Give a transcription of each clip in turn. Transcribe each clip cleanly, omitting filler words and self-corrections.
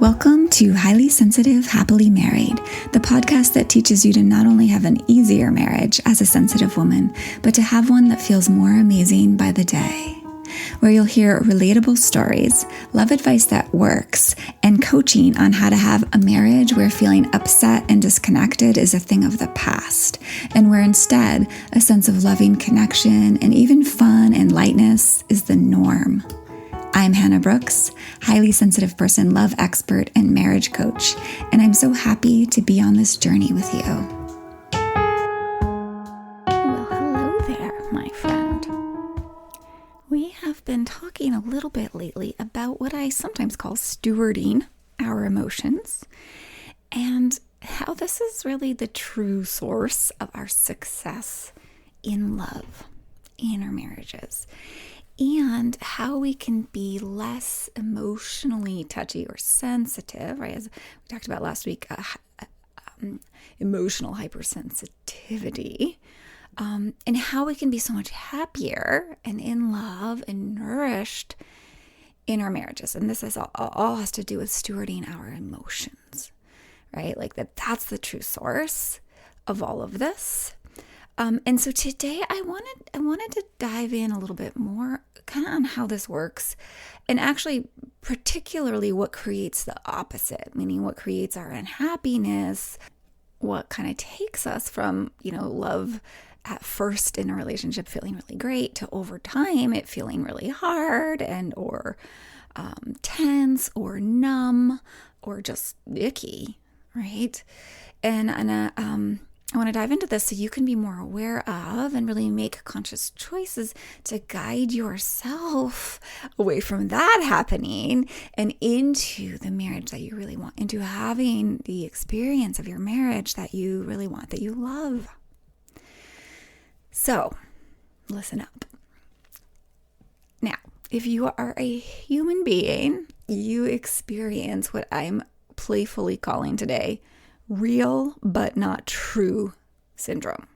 Welcome to Highly Sensitive, Happily Married, the podcast that teaches you to not only have an easier marriage as a sensitive woman, but to have one that feels more amazing by the day. Where you'll hear relatable stories, love advice that works, and coaching on how to have a marriage where feeling upset and disconnected is a thing of the past, and where instead a sense of loving connection and even fun and lightness is the norm. I'm Hannah Brooks, highly sensitive person, love expert, and marriage coach, and I'm so happy to be on this journey with you. Well, hello there, my friend. We have been talking a little bit lately about what I sometimes call stewarding our emotions, and how this is really the true source of our success in love, in our marriages. And how we can be less emotionally touchy or sensitive, right? As we talked about last week, emotional hypersensitivity, and how we can be so much happier and in love and nourished in our marriages. And this is all has to do with stewarding our emotions, right? Like that's the true source of all of this. And so today I wanted to dive in a little bit more kind of on how this works, and actually particularly what creates the opposite, meaning what creates our unhappiness, what kind of takes us from, love at first in a relationship feeling really great to over time it feeling really hard and or tense or numb or just icky, right? And I want to dive into this so you can be more aware of and really make conscious choices to guide yourself away from that happening and into the marriage that you really want, into having the experience of your marriage that you really want, that you love. So, listen up. Now, if you are a human being, you experience what I'm playfully calling today real but not true syndrome,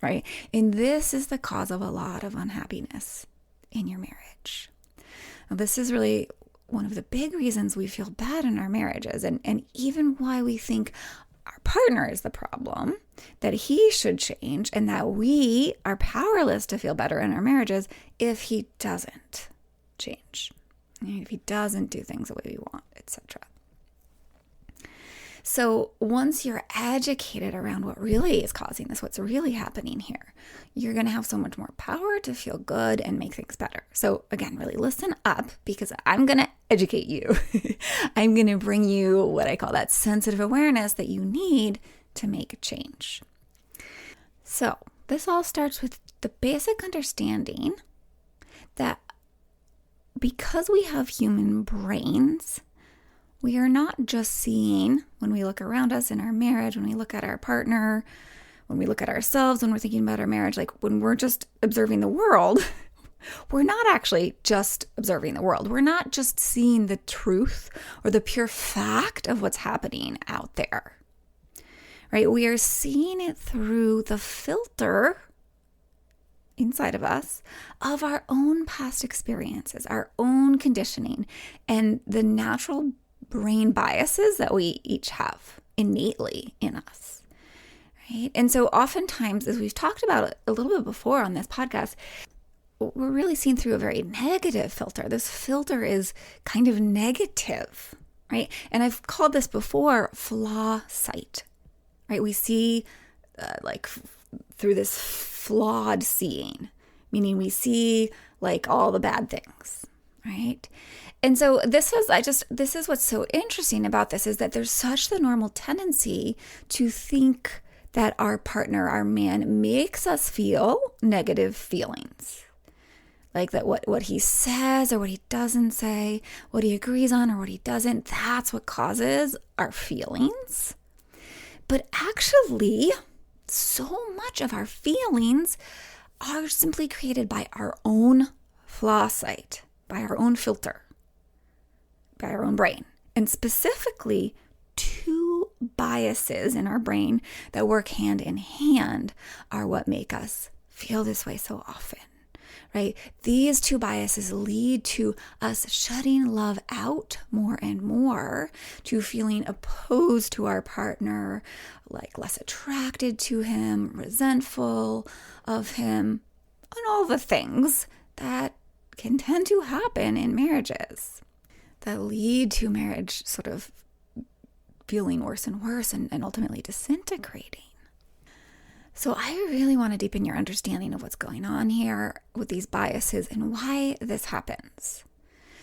right? And this is the cause of a lot of unhappiness in your marriage. Now, this is really one of the big reasons we feel bad in our marriages, and even why we think our partner is the problem, that he should change, and that we are powerless to feel better in our marriages if he doesn't change, if he doesn't do things the way we want, etc. So once you're educated around what really is causing this, what's really happening here, you're going to have so much more power to feel good and make things better. So again, really listen up, because I'm going to educate you. I'm going to bring you what I call that sensitive awareness that you need to make a change. So this all starts with the basic understanding that because we have human brains, we are not just seeing, when we look around us in our marriage, when we look at our partner, when we look at ourselves, when we're thinking about our marriage, like when we're just observing the world, we're not actually just observing the world. We're not just seeing the truth or the pure fact of what's happening out there, right? We are seeing it through the filter inside of us of our own past experiences, our own conditioning, and the natural brain biases that we each have innately in us, right? And so oftentimes, as we've talked about a little bit before on this podcast, we're really seen through a very negative filter. This filter is kind of negative, right? And I've called this before flaw sight, right? We see through this flawed seeing, meaning we see like all the bad things, right? And so this is what's so interesting about this, is that there's such the normal tendency to think that our partner, our man, makes us feel negative feelings. Like that what he says or what he doesn't say, what he agrees on or what he doesn't, that's what causes our feelings. But actually, so much of our feelings are simply created by our own flaw sight, by our own filter, by our own brain. And specifically, two biases in our brain that work hand in hand are what make us feel this way so often, right? These two biases lead to us shutting love out more and more, to feeling opposed to our partner, like less attracted to him, resentful of him, and all the things that can tend to happen in marriages that lead to marriage sort of feeling worse and worse and ultimately disintegrating. So I really want to deepen your understanding of what's going on here with these biases and why this happens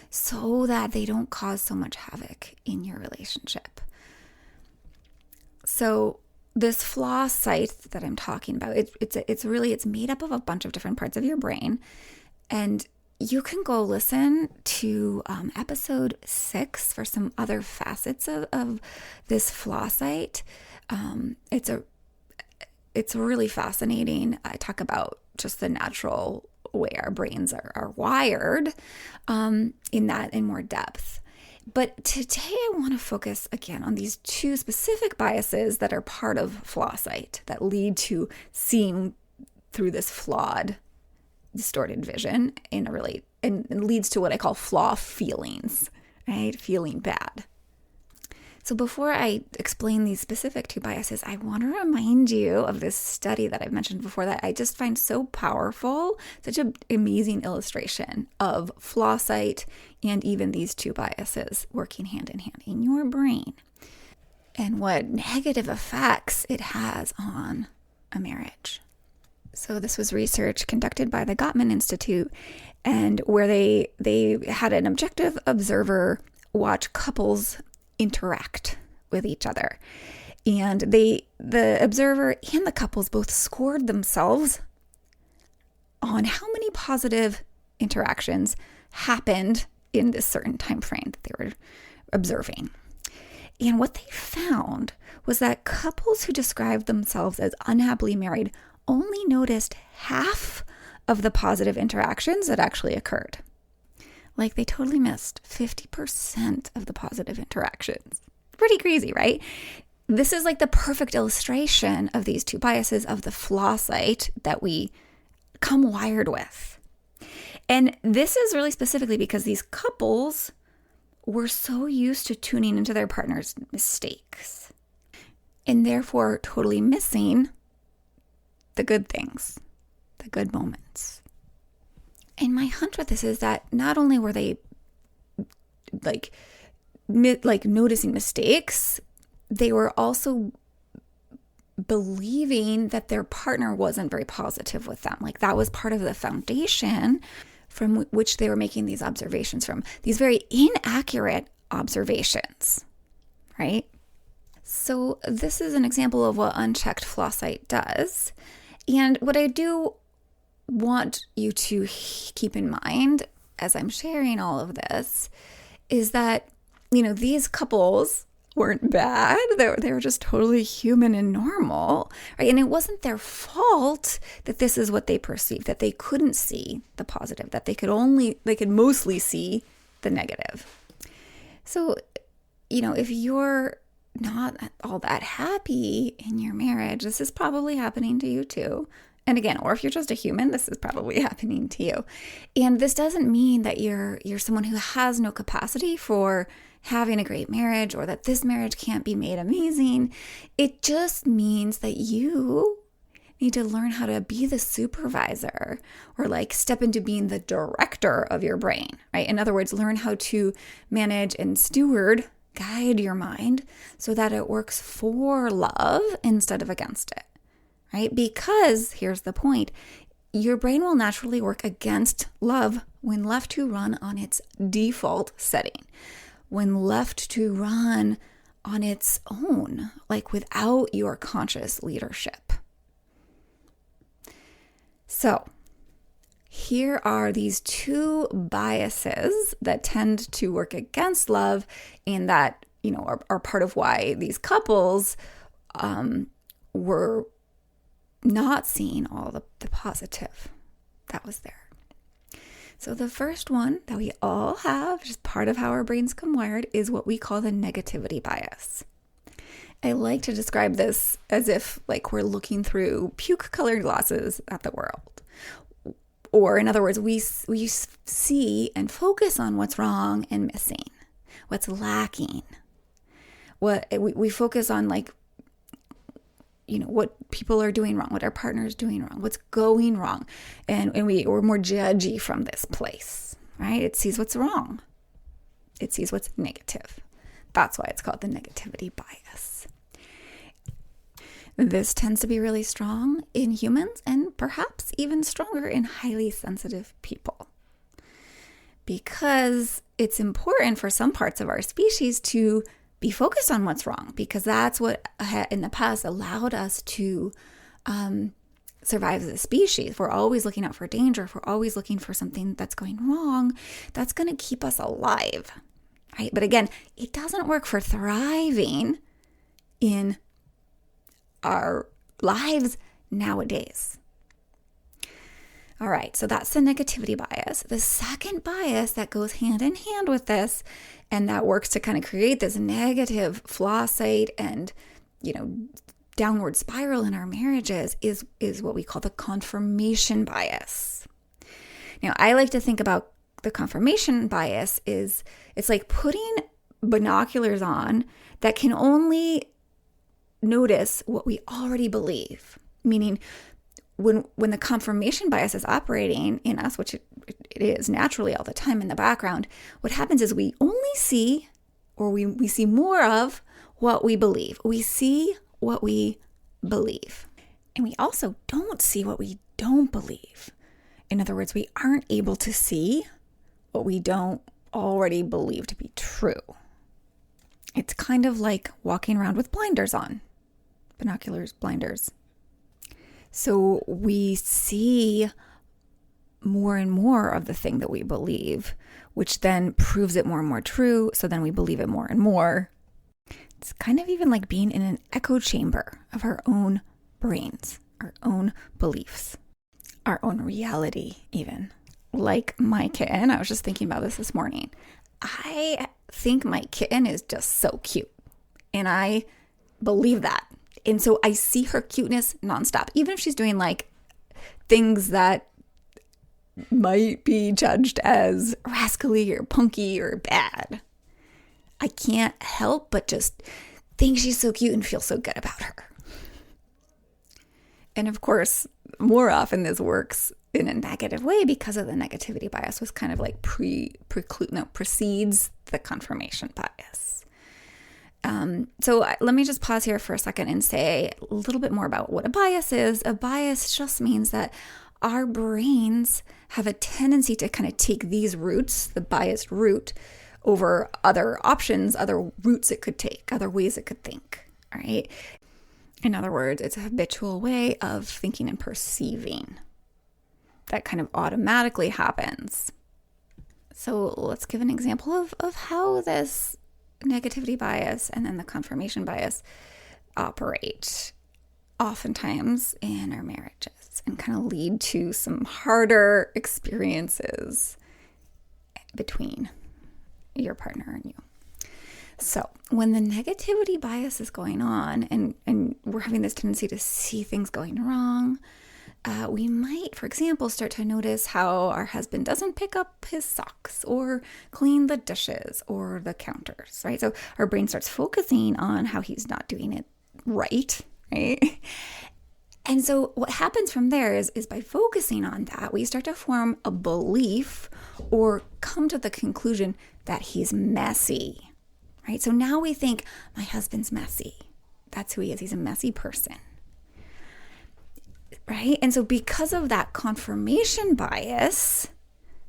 so that they don't cause so much havoc in your relationship. So this flaw site that I'm talking about, it's made up of a bunch of different parts of your brain. And you can go listen to episode 6 for some other facets of this flaw site. It's really fascinating. I talk about just the natural way our brains are wired in more depth. But today I want to focus again on these two specific biases that are part of flaw site that lead to seeing through this flawed, distorted vision and leads to what I call flaw feelings, right? Feeling bad. So before I explain these specific two biases, I want to remind you of this study that I've mentioned before that I just find so powerful, such an amazing illustration of flaw site and even these two biases working hand in hand in your brain and what negative effects it has on a marriage. So this was research conducted by the Gottman Institute, and where they had an objective observer watch couples interact with each other. And the observer and the couples both scored themselves on how many positive interactions happened in this certain time frame that they were observing. And what they found was that couples who described themselves as unhappily married only noticed half of the positive interactions that actually occurred. Like they totally missed 50% of the positive interactions. Pretty crazy, right? This is like the perfect illustration of these two biases of the flaw site that we come wired with. And this is really specifically because these couples were so used to tuning into their partner's mistakes and therefore totally missing the good things, the good moments. And my hunch with this is that not only were they like noticing mistakes, they were also believing that their partner wasn't very positive with them. Like that was part of the foundation from which they were making these observations from. These very inaccurate observations, right? So this is an example of what unchecked flaw site does. And what I do want you to keep in mind as I'm sharing all of this is that, these couples weren't bad. They were just totally human and normal, right? And it wasn't their fault that this is what they perceived, that they couldn't see the positive, that they could mostly see the negative. So, if you're not all that happy in your marriage, this is probably happening to you too. And again, or if you're just a human, this is probably happening to you. And this doesn't mean that you're someone who has no capacity for having a great marriage or that this marriage can't be made amazing. It just means that you need to learn how to be the supervisor or step into being the director of your brain, right? In other words, learn how to manage and guide your mind so that it works for love instead of against it. Right? Because here's the point, your brain will naturally work against love when left to run on its default setting, when left to run on its own, without your conscious leadership. So here are these two biases that tend to work against love and that, are part of why these couples were not seeing all the positive that was there. So the first one that we all have, just part of how our brains come wired, is what we call the negativity bias. I like to describe this as if we're looking through puke-colored glasses at the world. Or in other words, we see and focus on what's wrong and missing, what's lacking. What we focus on, like, what people are doing wrong, what our partner is doing wrong, what's going wrong. And we're more judgy from this place, right? It sees what's wrong. It sees what's negative. That's why it's called the negativity bias. This tends to be really strong in humans and perhaps even stronger in highly sensitive people, because it's important for some parts of our species to be focused on what's wrong, because that's what in the past allowed us to survive as a species. If we're always looking out for danger, if we're always looking for something that's going wrong, that's going to keep us alive, right? But again, it doesn't work for thriving in our lives nowadays. All right, so that's the negativity bias. The second bias that goes hand in hand with this, and that works to kind of create this negative flaw site and, downward spiral in our marriages, is what we call the confirmation bias. Now, I like to think about the confirmation bias is it's like putting binoculars on that can only notice what we already believe, meaning when the confirmation bias is operating in us, which it is naturally all the time in the background, what happens is we only see, or we see more of what we believe. We see what we believe. And we also don't see what we don't believe. In other words, we aren't able to see what we don't already believe to be true. It's kind of like walking around with blinders on. Binoculars, blinders. So we see more and more of the thing that we believe, which then proves it more and more true. So then we believe it more and more. It's kind of even like being in an echo chamber of our own brains, our own beliefs, our own reality even. Like my kitten, I was just thinking about this morning. I think my kitten is just so cute. And I believe that. And so I see her cuteness nonstop, even if she's doing like things that might be judged as rascally or punky or bad. I can't help but just think she's so cute and feel so good about her. And of course, more often this works in a negative way because of the negativity bias, was kind of like precedes the confirmation bias. So let me just pause here for a second and say a little bit more about what a bias is. A bias just means that our brains have a tendency to kind of take these routes, the biased route, over other options, other routes it could take, other ways it could think, all right? In other words, it's a habitual way of thinking and perceiving that kind of automatically happens. So let's give an example of how this negativity bias and then the confirmation bias operate oftentimes in our marriages and kind of lead to some harder experiences between your partner and you. So when the negativity bias is going on and we're having this tendency to see things going wrong, we might, for example, start to notice how our husband doesn't pick up his socks or clean the dishes or the counters, right? So our brain starts focusing on how he's not doing it right? And so what happens from there is by focusing on that, we start to form a belief or come to the conclusion that he's messy, right? So now we think, my husband's messy. That's who he is. He's a messy person. Right? And so because of that confirmation bias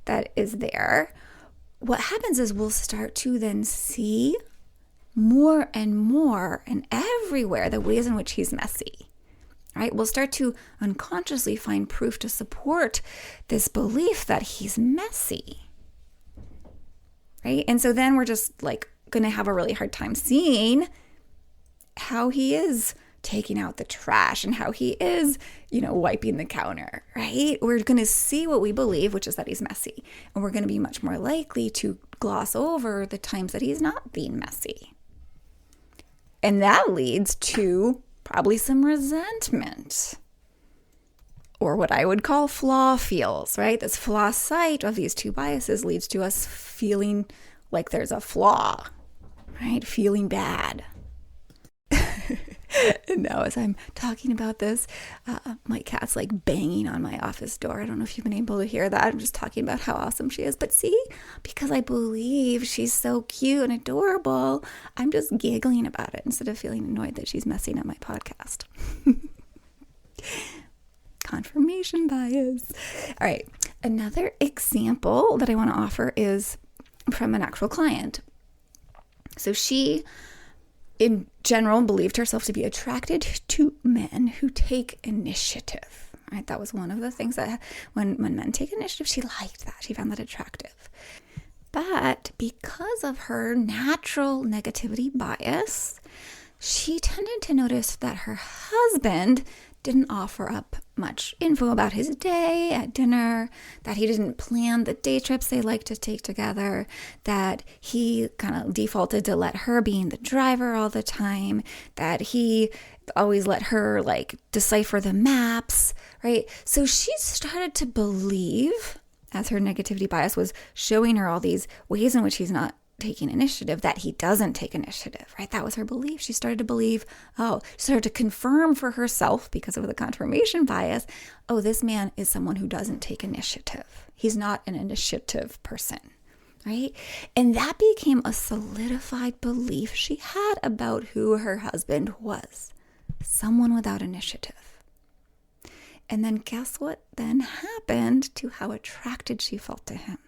that is there, what happens is we'll start to then see more and more and everywhere the ways in which he's messy. Right? We'll start to unconsciously find proof to support this belief that he's messy. Right? And so then we're just like going to have a really hard time seeing how he is taking out the trash and how he is, wiping the counter, right? We're going to see what we believe, which is that he's messy. And we're going to be much more likely to gloss over the times that he's not being messy. And that leads to probably some resentment or what I would call flaw feels, right? This flaw sight of these two biases leads to us feeling like there's a flaw, right? Feeling bad. And now as I'm talking about this, my cat's like banging on my office door. I don't know if you've been able to hear that. I'm just talking about how awesome she is. But see, because I believe she's so cute and adorable, I'm just giggling about it instead of feeling annoyed that she's messing up my podcast. Confirmation bias. All right. Another example that I want to offer is from an actual client. So she, in general, believed herself to be attracted to men who take initiative, right? That was one of the things that when men take initiative, she liked that. She found that attractive. But because of her natural negativity bias, she tended to notice that her husband didn't offer up much info about his day at dinner, that he didn't plan the day trips they like to take together, that he kind of defaulted to let her being the driver all the time, that he always let her like decipher the maps, right? So she started to believe, as her negativity bias was showing her all these ways in which he's not taking initiative, that he doesn't take initiative, right? That was her belief. She started to believe, she started to confirm for herself because of the confirmation bias, this man is someone who doesn't take initiative. He's not an initiative person, right? And that became a solidified belief she had about who her husband was, someone without initiative. And then guess what then happened to how attracted she felt to him?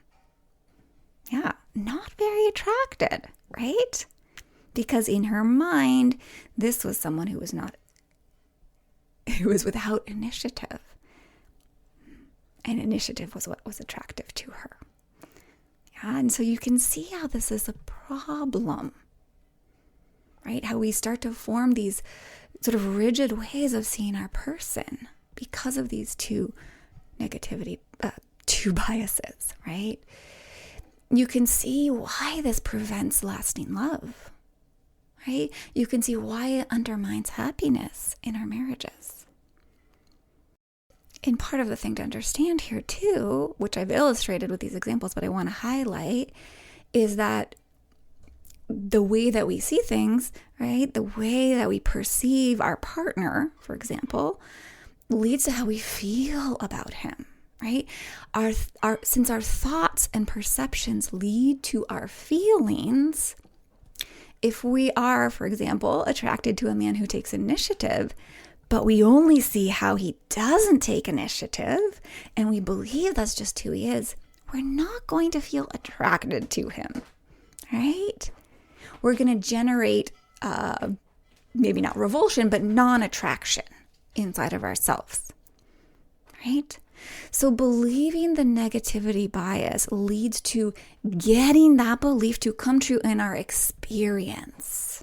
Yeah, not very attracted, right? Because in her mind, this was someone who was without initiative. And initiative was what was attractive to her. Yeah, and so you can see how this is a problem, right? How we start to form these sort of rigid ways of seeing our person because of these two biases, right? You can see why this prevents lasting love, right? You can see why it undermines happiness in our marriages. And part of the thing to understand here too, which I've illustrated with these examples, but I want to highlight, is that the way that we see things, right? The way that we perceive our partner, for example, leads to how we feel about him. Right? Since our thoughts and perceptions lead to our feelings, if we are, for example, attracted to a man who takes initiative, but we only see how he doesn't take initiative, and we believe that's just who he is, we're not going to feel attracted to him, right? We're going to generate, maybe not revulsion, but non-attraction inside of ourselves, right? So believing the negativity bias leads to getting that belief to come true in our experience.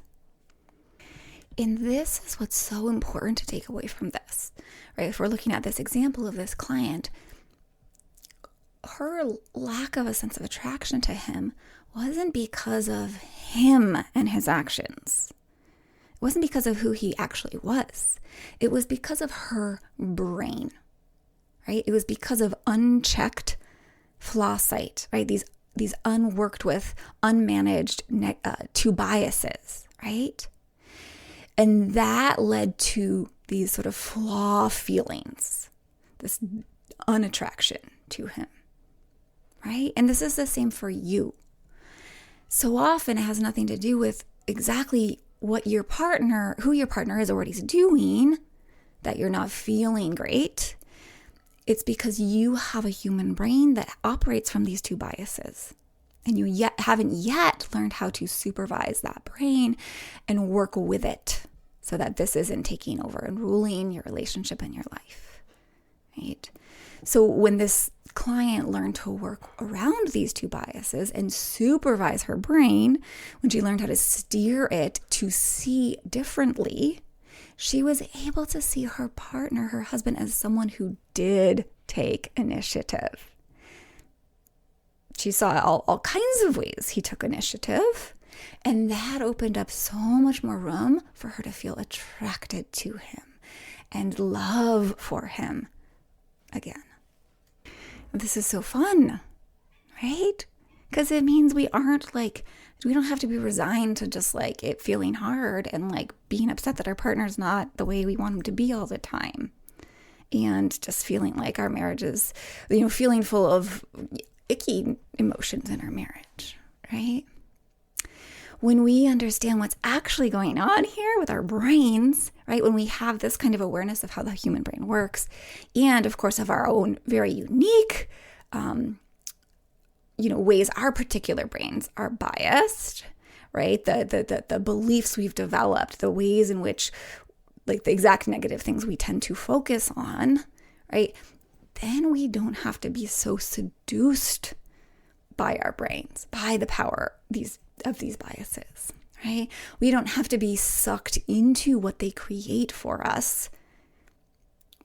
And this is what's so important to take away from this, right? If we're looking at this example of this client, her lack of a sense of attraction to him wasn't because of him and his actions. It wasn't because of who he actually was. It was because of her brain. Right? It was because of unchecked flaw sight, right? These unworked with, unmanaged two biases, right? And that led to these sort of flaw feelings, this unattraction to him, right? And this is the same for you. So often it has nothing to do with exactly who your partner is or what he's doing, that you're not feeling great. It's because you have a human brain that operates from these two biases. And you haven't yet learned how to supervise that brain and work with it so that this isn't taking over and ruling your relationship and your life, right? So when this client learned to work around these two biases and supervise her brain, when she learned how to steer it to see differently, she was able to see her partner, her husband, as someone who did take initiative. She saw all kinds of ways he took initiative, and that opened up so much more room for her to feel attracted to him and love for him again. This is so fun, right? Because it means we don't have to be resigned to just like it feeling hard and like being upset that our partner's not the way we want him to be all the time. And just feeling like our marriage is, feeling full of icky emotions in our marriage, right? When we understand what's actually going on here with our brains, right? When we have this kind of awareness of how the human brain works, and of course of our own very unique, ways our particular brains are biased, right? The beliefs we've developed, the ways in which, like the exact negative things we tend to focus on, right? Then we don't have to be so seduced by our brains, by the power of these biases, right? We don't have to be sucked into what they create for us.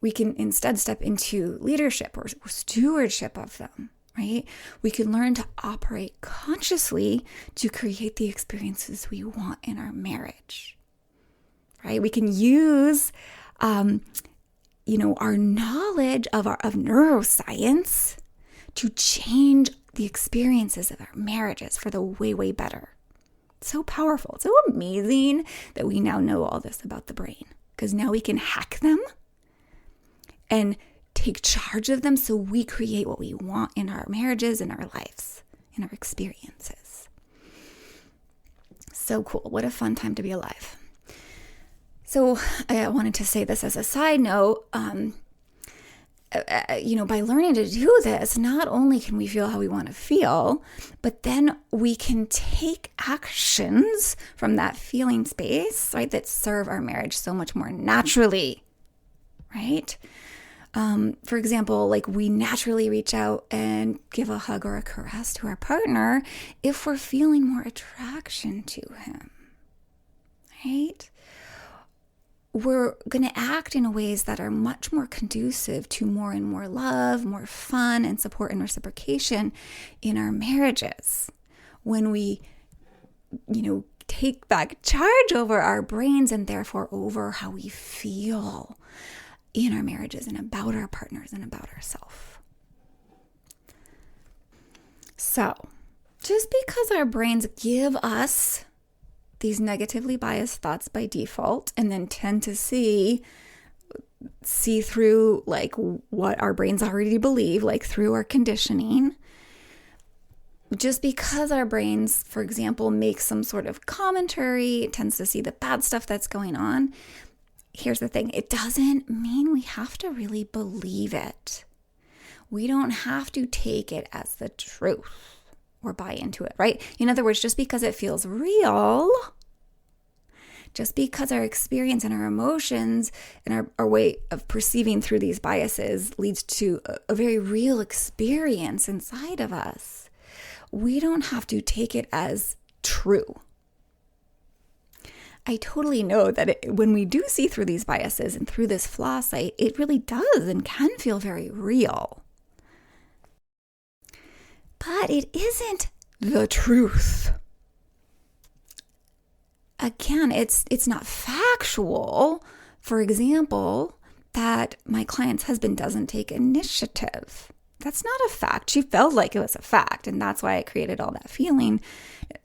We can instead step into leadership or stewardship of them, right? We can learn to operate consciously to create the experiences we want in our marriage, right? We can use, our knowledge of neuroscience to change the experiences of our marriages for the way, way better. It's so powerful. It's so amazing that we now know all this about the brain, because now we can hack them and take charge of them so we create what we want in our marriages, in our lives, in our experiences. So cool. What a fun time to be alive. So I wanted to say this as a side note. By learning to do this, not only can we feel how we want to feel, but then we can take actions from that feeling space, right, that serve our marriage so much more naturally, right? For example, like we naturally reach out and give a hug or a caress to our partner if we're feeling more attraction to him, right? We're going to act in ways that are much more conducive to more and more love, more fun, and support and reciprocation in our marriages. When we, take back charge over our brains and therefore over how we feel in our marriages and about our partners and about ourselves. So, just because our brains give us these negatively biased thoughts by default and then tend to see through like what our brains already believe, like through our conditioning, just because our brains, for example, make some sort of commentary, it tends to see the bad stuff that's going on. Here's the thing. It doesn't mean we have to really believe it. We don't have to take it as the truth or buy into it, right? In other words, just because it feels real, just because our experience and our emotions and our way of perceiving through these biases leads to a very real experience inside of us, we don't have to take it as true. I totally know that when we do see through these biases and through this flaw site, it really does and can feel very real. But it isn't the truth. Again, it's not factual. For example, that my client's husband doesn't take initiative. That's not a fact. She felt like it was a fact, and that's why it created all that feeling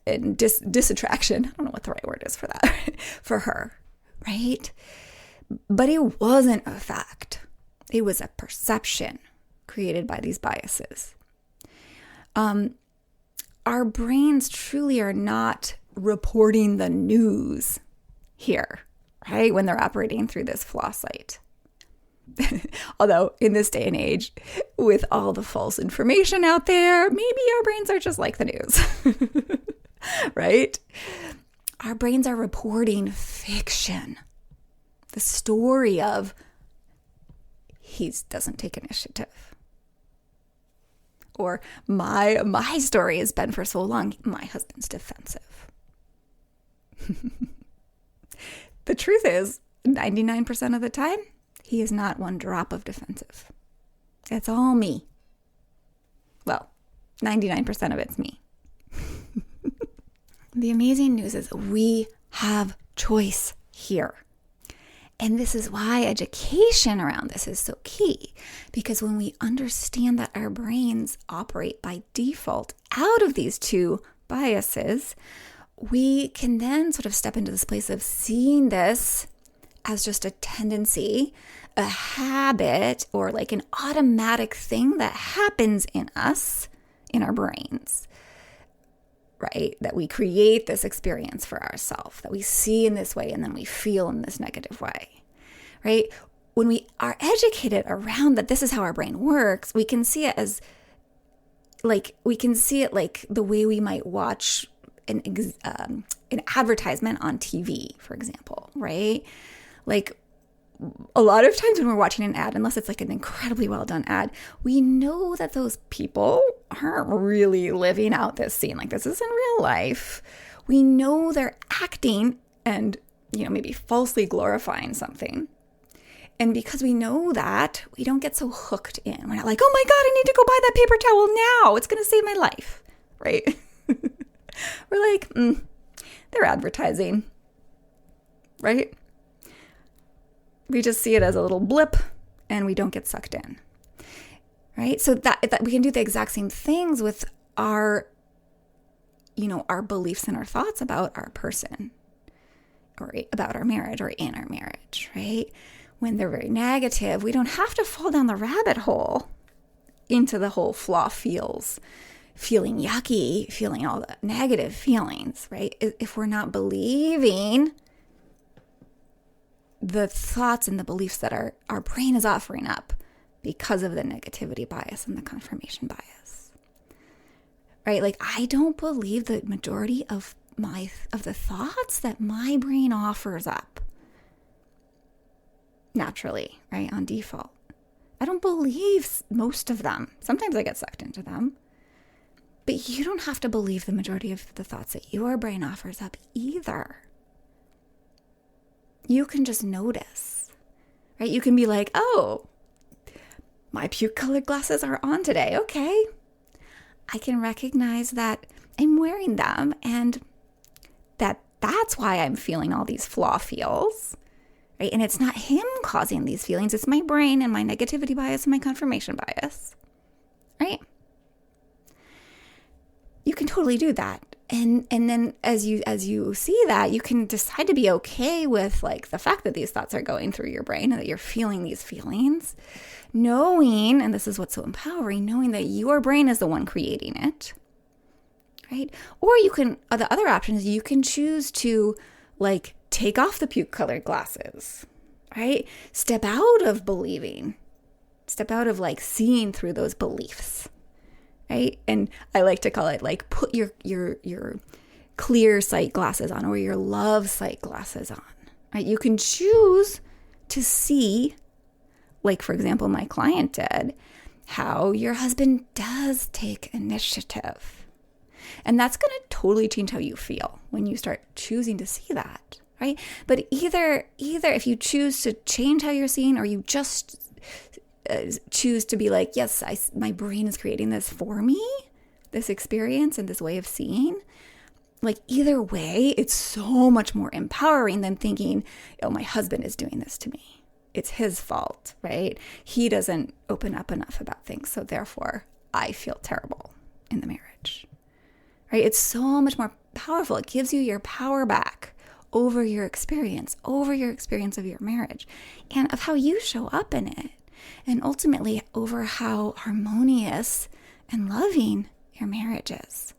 and disattraction. I don't know what the right word is for that, for her, right? But it wasn't a fact. It was a perception created by these biases. Our brains truly are not reporting the news here, right? When they're operating through this flaw site. Although in this day and age, with all the false information out there, maybe our brains are just like the news, right? Our brains are reporting fiction. The story of he doesn't take initiative. Or my story has been for so long, my husband's defensive. The truth is, 99% of the time, he is not one drop of defensive. It's all me. Well, 99% of it's me. The amazing news is we have choice here. And this is why education around this is so key, because when we understand that our brains operate by default out of these two biases, we can then sort of step into this place of seeing this as just a tendency, a habit, or like an automatic thing that happens in us, in our brains, right? That we create this experience for ourselves, that we see in this way and then we feel in this negative way, right? When we are educated around that this is how our brain works, we can see it as like the way we might watch an advertisement on TV, for example, right? Like a lot of times when we're watching an ad, unless it's like an incredibly well done ad, we know that those people aren't really living out this scene. Like, this isn't real life. We know they're acting and, maybe falsely glorifying something. And because we know that, we don't get so hooked in. We're not like, oh my God, I need to go buy that paper towel now. It's going to save my life, right? We're like, they're advertising, right? We just see it as a little blip and we don't get sucked in, right? So that we can do the exact same things with our beliefs and our thoughts about our person or about our marriage or in our marriage, right? When they're very negative, we don't have to fall down the rabbit hole into the whole flaw feels, feeling yucky, feeling all the negative feelings, right? If we're not believing the thoughts and the beliefs that our brain is offering up because of the negativity bias and the confirmation bias, right? Like, I don't believe the majority of the thoughts that my brain offers up naturally, right, on default. I don't believe most of them. Sometimes I get sucked into them. But you don't have to believe the majority of the thoughts that your brain offers up either. You can just notice, right? You can be like, oh, my puke-colored glasses are on today. Okay. I can recognize that I'm wearing them and that's why I'm feeling all these flaw feels, right? And it's not him causing these feelings. It's my brain and my negativity bias and my confirmation bias, right? You can totally do that. And then as you see that, you can decide to be okay with like the fact that these thoughts are going through your brain and that you're feeling these feelings, knowing, and this is what's so empowering, knowing that your brain is the one creating it, right? Or the other option is you can choose to like take off the puke-colored glasses, right? Step out of believing, step out of like seeing through those beliefs. Right? And I like to call it like put your clear sight glasses on or your love sight glasses on. Right? You can choose to see, like for example, my client did, how your husband does take initiative. And that's going to totally change how you feel when you start choosing to see that, right? But either if you choose to change how you're seeing or you just choose to be like, yes, my brain is creating this for me, this experience and this way of seeing. Like either way, it's so much more empowering than thinking, oh, my husband is doing this to me. It's his fault, right? He doesn't open up enough about things, so therefore I feel terrible in the marriage, right? It's so much more powerful. It gives you your power back over your experience of your marriage and of how you show up in it. And ultimately over how harmonious and loving your marriage is.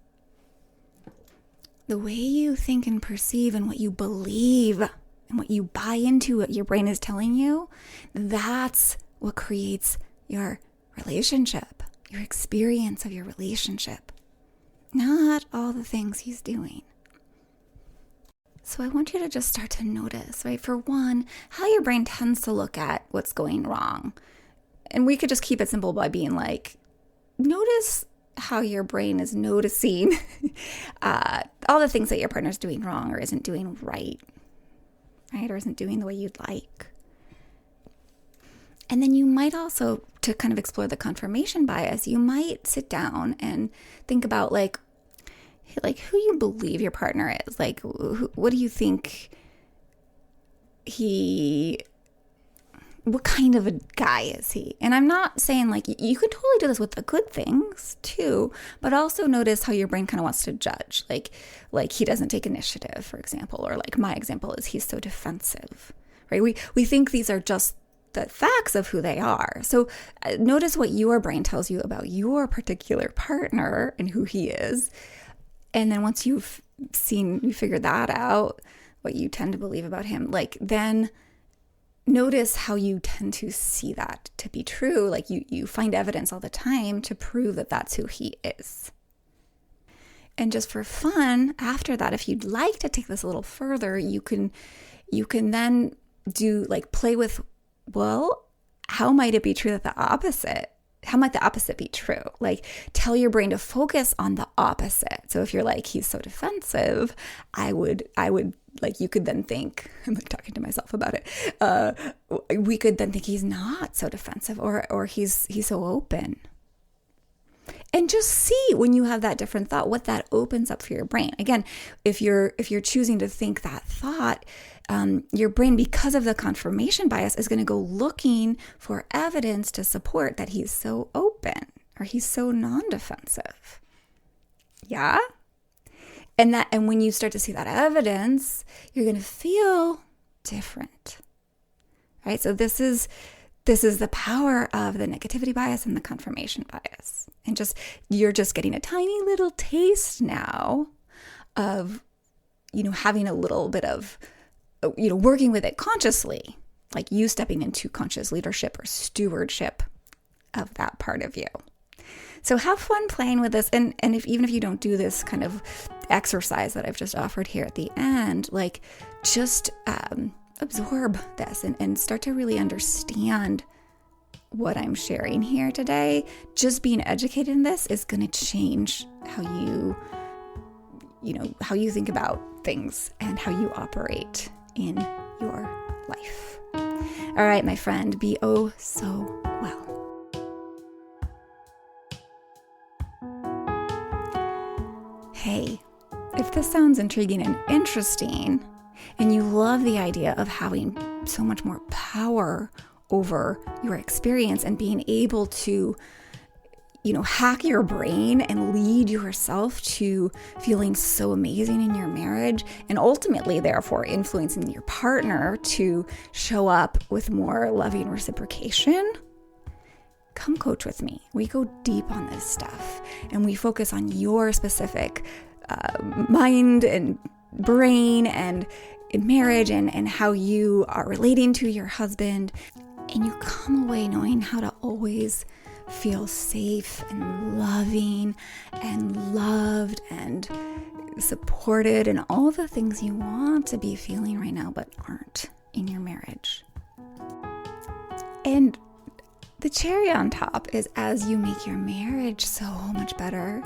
The way you think and perceive and what you believe and what you buy into, what your brain is telling you, that's what creates your relationship, your experience of your relationship. Not all the things he's doing. So I want you to just start to notice, right? For one, how your brain tends to look at what's going wrong. And we could just keep it simple by being like, notice how your brain is noticing all the things that your partner's doing wrong or isn't doing right? Or isn't doing the way you'd like. And then you might also, to kind of explore the confirmation bias, you might sit down and think about like who you believe your partner is. Like, what do you think what kind of a guy is he? And I'm not saying like you could totally do this with the good things too, but also notice how your brain kind of wants to judge. Like he doesn't take initiative, for example, or like my example is he's so defensive, right? We think these are just the facts of who they are. So notice what your brain tells you about your particular partner and who he is. And then once you figured that out, what you tend to believe about him, like then notice how you tend to see that to be true. Like you find evidence all the time to prove that that's who he is. And just for fun, after that, if you'd like to take this a little further, you can then do like play with, well, how might it be true that the opposite? How might the opposite be true? Like tell your brain to focus on the opposite. So if you're like, he's so defensive, I would like, you could then think, I'm like talking to myself about it. We could then think he's not so defensive or he's so open. And just see when you have that different thought, what that opens up for your brain. Again, if you're choosing to think that thought, your brain, because of the confirmation bias, is going to go looking for evidence to support that he's so open or he's so non-defensive. Yeah? And when you start to see that evidence, you're going to feel different. Right? So this is the power of the negativity bias and the confirmation bias. And you're just getting a tiny little taste now of, having a little bit of, working with it consciously, like you stepping into conscious leadership or stewardship of that part of you. So have fun playing with this. And even if you don't do this kind of exercise that I've just offered here at the end, like just absorb this and start to really understand what I'm sharing here today. Just being educated in this is going to change how you think about things and how you operate in your life. All right, my friend, be oh so well. Hey, if this sounds intriguing and interesting, and you love the idea of having so much more power over your experience and being able to, hack your brain and lead yourself to feeling so amazing in your marriage, and ultimately, therefore, influencing your partner to show up with more loving reciprocation, come coach with me. We go deep on this stuff, and we focus on your specific mind and brain and in marriage and how you are relating to your husband. And you come away knowing how to always feel safe and loving and loved and supported and all the things you want to be feeling right now but aren't in your marriage. And the cherry on top is, as you make your marriage so much better,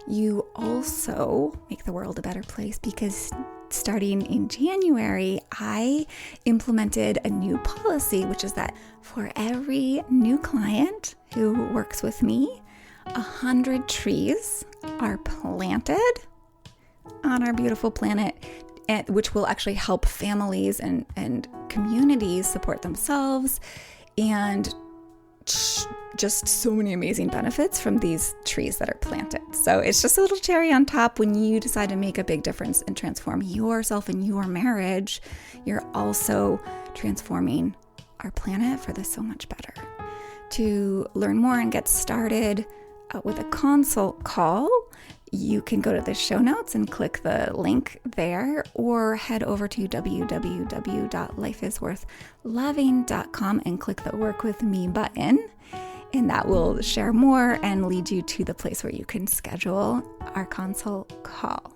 you also make the world a better place, because starting in January, I implemented a new policy, which is that for every new client who works with me, 100 trees are planted on our beautiful planet, which will actually help families and communities support themselves, and just so many amazing benefits from these trees that are planted. So it's just a little cherry on top. When you decide to make a big difference and transform yourself and your marriage, you're also transforming our planet for the so much better. To learn more and get started with a consult call, you can go to the show notes and click the link there, or head over to www.lifeisworthloving.com and click the Work With Me button. And that will share more and lead you to the place where you can schedule our consult call.